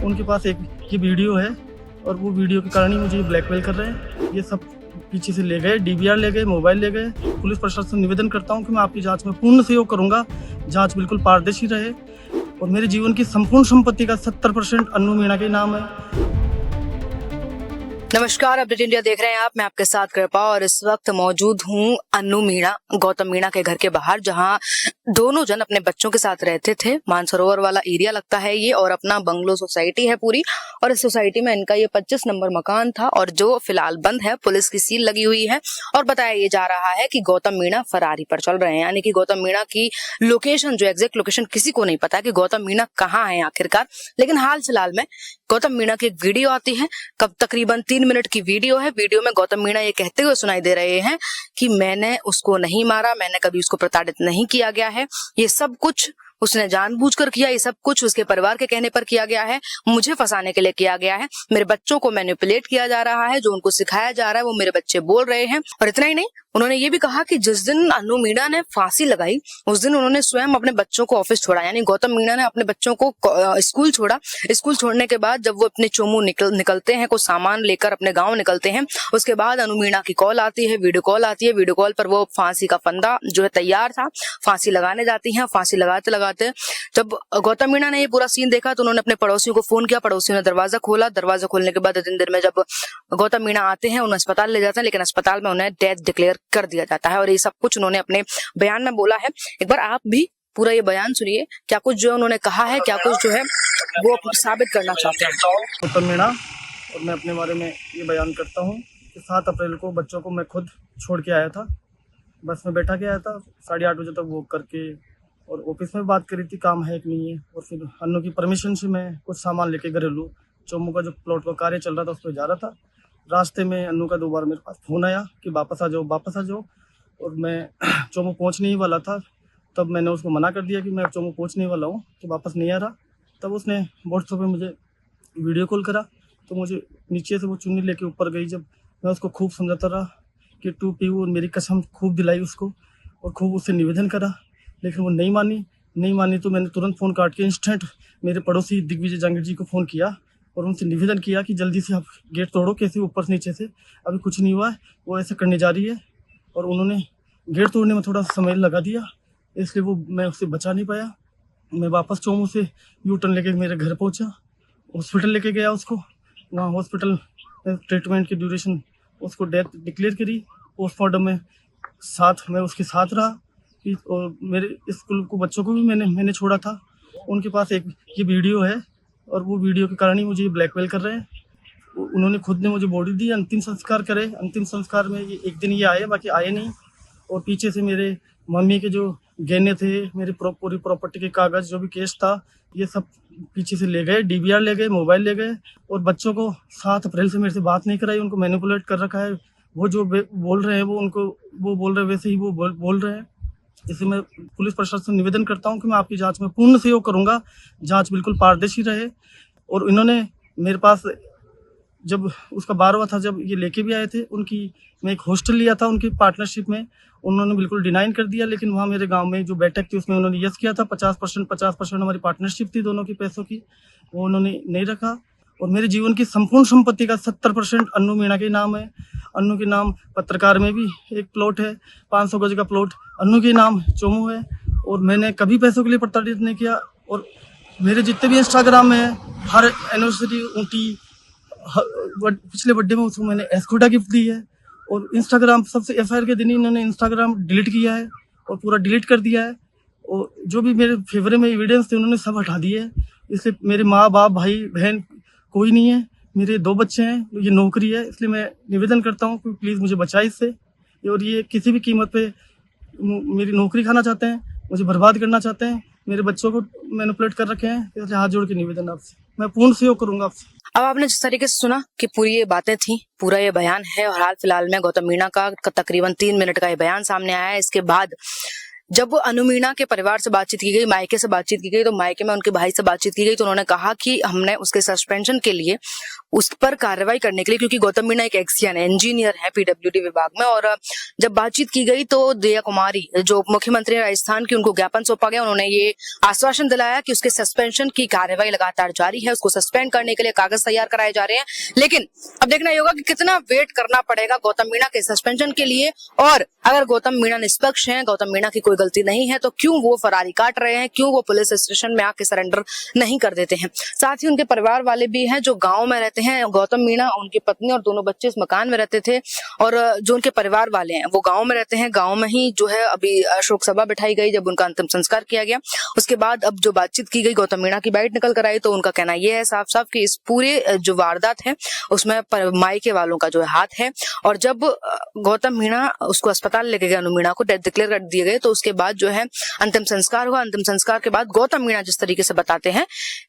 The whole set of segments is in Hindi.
उनके पास एक ये वीडियो है और वो वीडियो के कारण ही मुझे ब्लैकमेल कर रहे हैं। ये सब पीछे से ले गए, डीवीआर ले गए, मोबाइल ले गए। पुलिस प्रशासन से निवेदन करता हूँ कि मैं आपकी जांच में पूर्ण सहयोग करूंगा, जांच बिल्कुल पारदर्शी रहे और मेरे जीवन की संपूर्ण संपत्ति का 70% अन्नू मीणा के नाम है। नमस्कार, अपडेट इंडिया देख रहे हैं आप। मैं आपके साथ कृपा और इस वक्त मौजूद हूं अन्नू मीणा, गौतम मीणा के घर के बाहर, जहां दोनों जन अपने बच्चों के साथ रहते थे। मानसरोवर वाला एरिया लगता है ये, और अपना बंगलो सोसाइटी है पूरी। और इस सोसाइटी में इनका ये 25 नंबर मकान था और जो फिलहाल बंद है, पुलिस की सील लगी हुई है। और बताया ये जा रहा है कि गौतम मीणा फरारी पर चल रहे हैं, यानी कि गौतम मीणा की लोकेशन, जो एग्जैक्ट लोकेशन किसी को नहीं पता कि गौतम मीणा कहाँ है आखिरकार। लेकिन हाल फिलहाल में गौतम मीणा की एक वीडियो आती है, कब तकरीबन 3 मिनट की वीडियो है। वीडियो में गौतम मीणा ये कहते हुए सुनाई दे रहे हैं कि मैंने उसको नहीं मारा, मैंने कभी उसको प्रताड़ित नहीं किया गया है, ये सब कुछ उसने जानबूझकर किया, ये सब कुछ उसके परिवार के कहने पर किया गया है, मुझे फंसाने के लिए किया गया है, मेरे बच्चों को मैनिपुलेट किया जा रहा है, जो उनको सिखाया जा रहा है वो मेरे बच्चे बोल रहे हैं। और इतना ही नहीं, उन्होंने ये भी कहा कि जिस दिन अन्नू मीणा ने फांसी लगाई उस दिन उन्होंने स्वयं अपने बच्चों को ऑफिस छोड़ा, यानी गौतम मीणा ने अपने बच्चों को स्कूल छोड़ा। स्कूल छोड़ने के बाद जब वो अपने चोमू निकलते हैं, कुछ सामान लेकर अपने गाँव निकलते हैं, उसके बाद अन्नू मीणा की कॉल आती है, वीडियो कॉल आती है। वीडियो कॉल पर वो फांसी का फंदा जो है तैयार था, फांसी लगाने जाती है। फांसी लगाते लगाते जब गौतम मीणा ने ये पूरा सीन देखा तो उन्होंने अपने पड़ोसियों को फोन किया, पड़ोसियों ने दरवाजा खोला। दरवाजा खोलने के बाद इतनी देर में जब गौतम मीणा आते हैं, उन्हें अस्पताल ले जाते हैं, लेकिन अस्पताल में उन्हें डेथ डिक्लेयर कर दिया जाता है। और ये सब कुछ उन्होंने अपने बयान में बोला है। एक बार आप भी पूरा ये बयान सुनिए, क्या कुछ जो उन्होंने कहा है, क्या कुछ जो है वो साबित करना चाहते हैं। गौतम मीणा, और मैं अपने बारे में ये बयान करता हूँ कि 7 अप्रैल को बच्चों को मैं खुद छोड़ के आया था। बस में बैठा के आया था, 8:30 बजे तक वॉक करके, और ऑफिस में बात करी थी काम है कि नहीं है। और फिर अन्नू की परमिशन से मैं कुछ सामान लेके घरेलू चोमू का जो प्लॉट का कार्य चल रहा था उस पर जा रहा था। रास्ते में अन्नू का 2 बार मेरे पास फ़ोन आया कि वापस आ जाओ, वापस आ जाओ। और मैं चोमू पहुंचने ही वाला था, तब मैंने उसको मना कर दिया कि मैं चोमू पहुंचने वाला हूं, तो वापस नहीं आ रहा। तब उसने व्हाट्सएप पे मुझे वीडियो कॉल करा, तो मुझे नीचे से वो चुन्नी लेके ऊपर गई। जब मैं उसको खूब समझाता रहा कि टू पीऊ, और मेरी कसम खूब दिलाई उसको और खूब उससे निवेदन करा, लेकिन वो नहीं मानी। तो मैंने तुरंत फ़ोन काट के इंस्टेंट मेरे पड़ोसी दिग्विजय जांगीर जी को फ़ोन किया और उनसे निवेदन किया कि जल्दी से आप गेट तोड़ो, कैसे ऊपर से नीचे से, अभी कुछ नहीं हुआ है, वो ऐसे करने जा रही है। और उन्होंने गेट तोड़ने में थोड़ा समय लगा दिया, इसलिए वो मैं उससे बचा नहीं पाया। मैं वापस चोमू से यू टर्न लेके मेरे घर पहुंचा, हॉस्पिटल लेके गया उसको। वहाँ हॉस्पिटल ट्रीटमेंट की ड्यूरेशन उसको डेथ डिक्लेयर करी। पोस्टमार्टम में मैं उसके साथ रहा। और मेरे स्कूल को बच्चों को भी मैंने छोड़ा था। उनके पास एक ये वीडियो है और वो वीडियो के कारण ही मुझे ब्लैकमेल कर रहे हैं। उन्होंने खुद ने मुझे बॉडी दी, अंतिम संस्कार करे। अंतिम संस्कार में ये एक दिन ये आए, बाकी आए नहीं। और पीछे से मेरे मम्मी के जो गहने थे, मेरी पूरी प्रॉपर्टी के कागज, जो भी केस था, ये सब पीछे से ले गए, डीवीआर ले गए, मोबाइल ले गए। और बच्चों को 7 अप्रैल से मेरे से बात नहीं कराई, उनको मैनिपुलेट कर रखा है। वो जो बोल रहे हैं वो बोल रहे हैं, वैसे ही वो बोल रहे हैं। इसलिए मैं पुलिस प्रशासन से निवेदन करता हूं कि मैं आपकी जांच में पूर्ण सहयोग करूंगा, जांच बिल्कुल पारदर्शी रहे। और इन्होंने मेरे पास जब उसका 12वां था, जब ये लेके भी आए थे, मैं एक हॉस्टल लिया था उनकी पार्टनरशिप में, उन्होंने बिल्कुल डिनाइन कर दिया। लेकिन वहाँ मेरे गांव में जो बैठक थी उसमें उन्होंने यस किया था। 50% हमारी पार्टनरशिप थी दोनों की पैसों की, वो उन्होंने नहीं रखा। और मेरे जीवन की संपूर्ण संपत्ति का 70% अन्नू मीणा के नाम है। अन्नू के नाम पत्रकार में भी एक प्लॉट है, 500 गज का प्लॉट अन्नू के नाम चोमू है। और मैंने कभी पैसों के लिए प्रताड़ित नहीं किया। और मेरे जितने भी इंस्टाग्राम में हर एनिवर्सरी, ऊँटी, पिछले बर्थडे में उसको मैंने एस्कोटा गिफ्ट दी है। और इंस्टाग्राम सबसे एफआईआर के दिन ही इन्होंने इंस्टाग्राम डिलीट किया है और पूरा डिलीट कर दिया है। और जो भी मेरे फेवर में एविडेंस थे उन्होंने सब हटा दिए है। इसलिए मेरे माँ बाप, भाई बहन कोई नहीं है, मेरे 2 बच्चे हैं, ये नौकरी है। इसलिए मैं निवेदन करता हूँ कि प्लीज़ मुझे बचाए इससे। और ये किसी भी कीमत पे मेरी नौकरी खाना चाहते हैं, मुझे बर्बाद करना चाहते हैं, मेरे बच्चों को मैनिपुलेट कर रखे हैं। इसलिए हाथ जोड़ के निवेदन आपसे, मैं पूर्ण सहयोग करूंगा आपसे। अब आपने जिस तरीके से सुना कि पूरी ये बातें थी, पूरा ये बयान है, और हाल फिलहाल में गौतम मीणा का तकरीबन 3 मिनट का ये बयान सामने आया है। इसके बाद जब अनु मीणा के परिवार से बातचीत की गई, मायके से बातचीत की गई, तो मायके में उनके भाई से बातचीत की गई, तो उन्होंने कहा कि हमने उसके सस्पेंशन के लिए उस पर कार्रवाई करने के लिए, क्योंकि गौतम मीणा एक एक्सियन है, इंजीनियर है पीडब्ल्यूडी विभाग में, और जब बातचीत की गई तो दिया कुमारी जो मुख्यमंत्री राजस्थान की, उनको ज्ञापन सौंपा गया। उन्होंने ये आश्वासन दिलाया कि उसके सस्पेंशन की कार्रवाई लगातार जारी है, उसको सस्पेंड करने के लिए कागज तैयार कराए जा रहे हैं। लेकिन अब देखना ये होगा कि कितना वेट करना पड़ेगा गौतम मीणा के सस्पेंशन के लिए, और अगर गौतम मीणा निष्पक्ष हैं, गौतम मीणा की कोई गलती नहीं है, तो क्यों वो फरारी काट रहे हैं, क्यों वो पुलिस स्टेशन में आके सरेंडर नहीं कर देते हैं। साथ ही उनके परिवार वाले भी हैं जो गांव में रहते हैं। गौतम मीणा, उनकी पत्नी और दोनों बच्चे इस मकान में रहते थे, और जो उनके परिवार वाले हैं वो गांव में रहते हैं। गांव में ही जो है अभी शोक सभा बिठाई गई, जब उनका अंतिम संस्कार किया गया। उसके बाद अब जो बातचीत की गई, गौतम मीणा की बाइट निकल कर आई, तो उनका कहना यह है साफ साफ कि इस पूरे जो वारदात है उसमें मायके वालों का जो है हाथ है। और जब गौतम मीणा उसको अस्पताल लेके गए, अनु मीणा को डेथ डिक्लेयर कर दिए गए, तो उसके बाद जो है अंतिम संस्कार हुआ। अंतिम संस्कार के बाद गौतम मीणा जिस तरीके से बताते हैं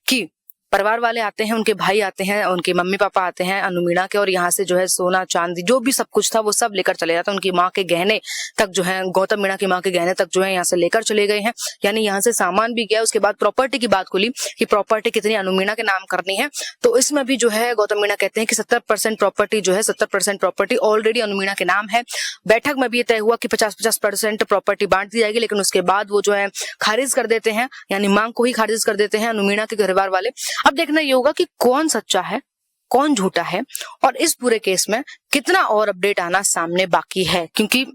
कि परिवार वाले आते हैं, उनके भाई आते हैं, उनके मम्मी पापा आते हैं अनु मीणा के, और यहाँ से जो है सोना चांदी जो भी सब कुछ था वो सब लेकर चले जाते हैं। उनकी माँ के गहने तक जो है, गौतम मीणा की माँ के गहने तक जो है यहाँ से लेकर चले गए हैं, यानी यहाँ से सामान भी गया। उसके बाद प्रॉपर्टी की बात खुली कि प्रॉपर्टी कितनी अनु मीणा के नाम करनी है, तो इसमें भी जो है गौतम मीणा कहते हैं कि 70% प्रॉपर्टी जो है, 70% प्रॉपर्टी ऑलरेडी अनु मीणा के नाम है। बैठक में भी ये तय हुआ कि 50-50% प्रॉपर्टी बांट दी जाएगी, लेकिन उसके बाद वो जो है खारिज कर देते हैं, यानी मांग को ही खारिज कर देते हैं अनु मीणा के परिवार वाले। अब देखना ये होगा कि कौन सच्चा है, कौन झूठा है, और इस पूरे केस में कितना और अपडेट आना सामने बाकी है। क्योंकि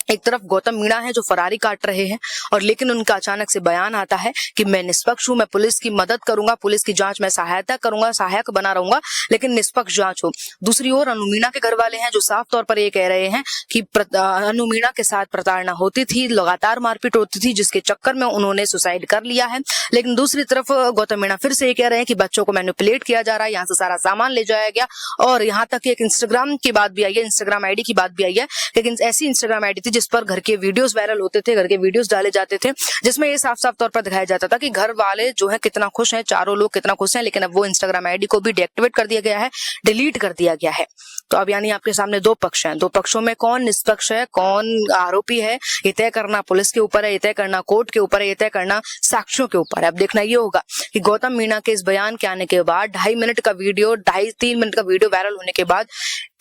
एक तरफ गौतम मीणा है जो फरारी काट रहे हैं, और लेकिन उनका अचानक से बयान आता है कि मैं निष्पक्ष हूं, मैं पुलिस की मदद करूंगा, पुलिस की जांच में सहायता करूंगा, सहायक बना रहूंगा, लेकिन निष्पक्ष जांच हो। दूसरी ओर अनु मीणा के घर वाले हैं जो साफ तौर पर ये कह रहे हैं कि अनु मीणा के साथ प्रताड़ना होती थी, लगातार मारपीट होती थी, जिसके चक्कर में उन्होंने सुसाइड कर लिया है। लेकिन दूसरी तरफ गौतम मीणा फिर से ये कह रहे हैं कि बच्चों को मैनिपुलेट किया जा रहा है, यहाँ से सारा सामान ले जाया गया, और यहाँ तक एक इंस्टाग्राम की बात भी आई है, इंस्टाग्राम आईडी की बात भी आई है। लेकिन ऐसी इंस्टाग्राम आईडी थी जिस पर घर के वीडियोस वायरल होते थे, घर के वीडियोस डाले जाते थे, जिसमें ये साफ साफ तौर पर दिखाया जाता था कि घर वाले जो है कितना खुश हैं, चारों लोग कितना खुश हैं। लेकिन अब वो इंस्टाग्राम आईडी को भी डीएक्टिवेट कर दिया गया है, डिलीट कर दिया गया है। तो अब यानी आपके सामने दो पक्ष हैं, दो पक्षों में कौन निष्पक्ष है, कौन आरोपी है, ये तय करना पुलिस के ऊपर है, ये तय करना कोर्ट के ऊपर है, ये तय करना साक्ष्यों के ऊपर है। अब देखना ये होगा कि गौतम मीणा के इस बयान के आने के बाद 2.5 मिनट का वीडियो, 2.5-3 मिनट का वीडियो वायरल होने के बाद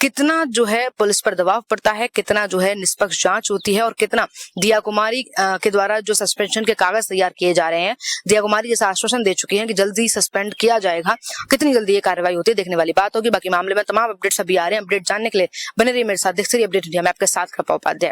कितना जो है पुलिस पर दबाव पड़ता है, कितना जो है निष्पक्ष जांच होती है, और कितना दिया कुमारी के द्वारा जो सस्पेंशन के कागज तैयार किए जा रहे हैं, दिया कुमारी जैसा आश्वासन दे चुकी हैं कि जल्दी सस्पेंड किया जाएगा, कितनी जल्दी ये कार्रवाई होती है देखने वाली बात होगी। बाकी मामले में तमाम अपडेट्स अभी आ रहे हैं। अपडेट जानने के लिए बने रहिए मेरे साथ, देखते रहिए अपडेट इंडिया। मैं आपके साथ कृपा उपाध्याय।